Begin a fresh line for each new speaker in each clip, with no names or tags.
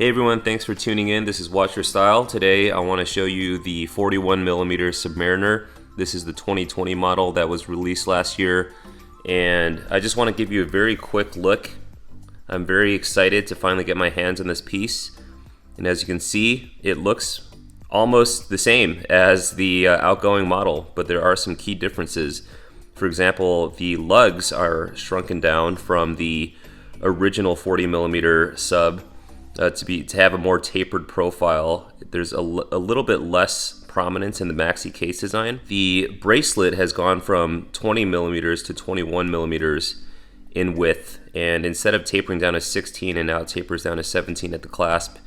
Hey everyone, thanks for tuning in. This is Watch Your Style. Today I want to show you the 41mm Submariner. This is the 2020 model that was released last year, and I just want to give you a very quick look. I'm very excited to finally get my hands on this piece, and as you can see, it looks almost the same as the outgoing model, but there are some key differences. For example, the lugs are shrunken down from the original 40mm sub to have a more tapered profile. There's a little bit less prominence in the maxi case design. The bracelet has gone from 20mm to 21mm in width, and instead of tapering down to 16, and now it tapers down to 17 at the clasp.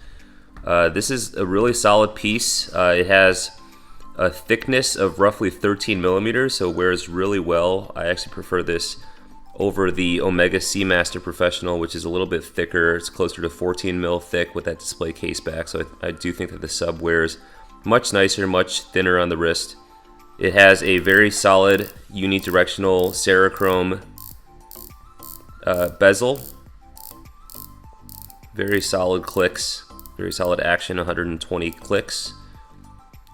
This is a really solid piece. It has a thickness of roughly 13mm, so it wears really well. I actually prefer this over the Omega Seamaster Professional, which is a little bit thicker. It's closer to 14mm thick with that display case back, so I do think that the sub wears much nicer, much thinner on the wrist. It has a very solid unidirectional Cerachrome bezel. Very solid clicks, very solid action, 120 clicks.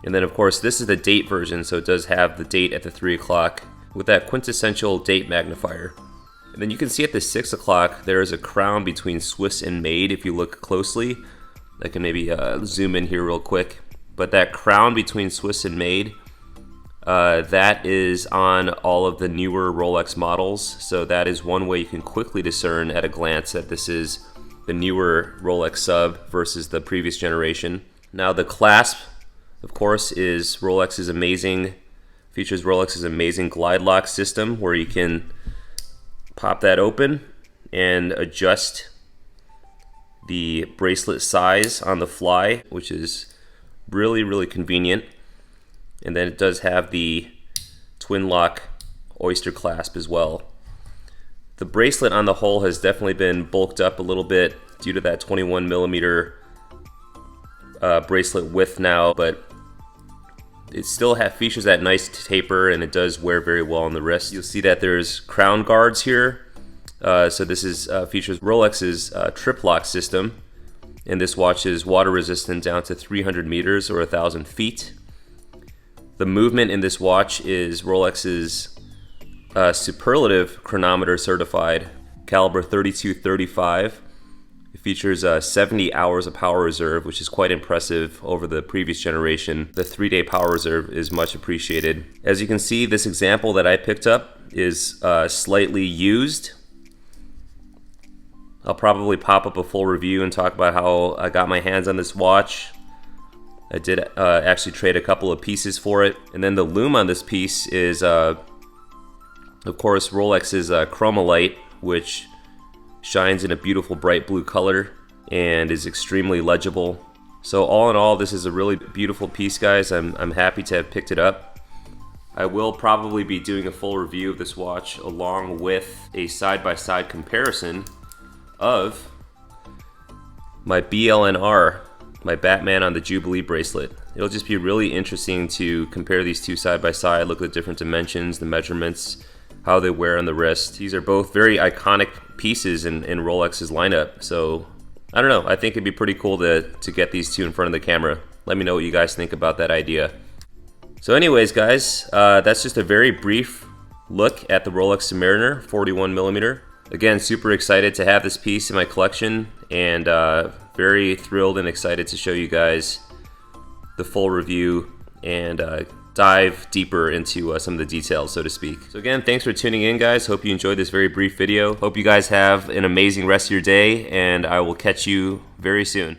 And then of course this is the date version, so it does have the date at the 3 o'clock with that quintessential date magnifier. And then you can see at the 6 o'clock there is a crown between Swiss and Made if you look closely. I can maybe zoom in here real quick. But that crown between Swiss and Made, that is on all of the newer Rolex models. So that is one way you can quickly discern at a glance that this is the newer Rolex sub versus the previous generation. Now the clasp, of course, is Rolex's amazing, features Rolex's amazing glide lock system where you can pop that open and adjust the bracelet size on the fly, which is really convenient. And then it does have the twin lock oyster clasp as well. The bracelet on the whole has definitely been bulked up a little bit due to that 21mm bracelet width now, but it still features that nice taper, and it does wear very well on the wrist. You'll see that there's crown guards here. So this features Rolex's trip lock system, and this watch is water resistant down to 300 meters or 1,000 feet. The movement in this watch is Rolex's superlative chronometer certified, caliber 3235. It features 70 hours of power reserve, which is quite impressive over the previous generation. The 3-day power reserve is much appreciated. As you can see, this example that I picked up is slightly used. I'll probably pop up a full review and talk about how I got my hands on this watch. I did actually trade a couple of pieces for it. And then the lume on this piece is, of course, Rolex's Chromolite, which shines in a beautiful bright blue color and is extremely legible. So all in all, this is a really beautiful piece, guys. I'm happy to have picked it up. I will probably be doing a full review of this watch along with a side-by-side comparison of my BLNR, my Batman on the Jubilee bracelet. It'll just be really interesting to compare these two side by side, look at the different dimensions, the measurements, how they wear on the wrist. These are both very iconic pieces in Rolex's lineup. So I don't know, I think it'd be pretty cool to get these two in front of the camera. Let me know what you guys think about that idea. So anyways, guys, that's just a very brief look at the Rolex Submariner 41mm. Again, super excited to have this piece in my collection, and very thrilled and excited to show you guys the full review and dive deeper into some of the details, so to speak. So again, thanks for tuning in, guys. Hope you enjoyed this very brief video. Hope you guys have an amazing rest of your day, and I will catch you very soon.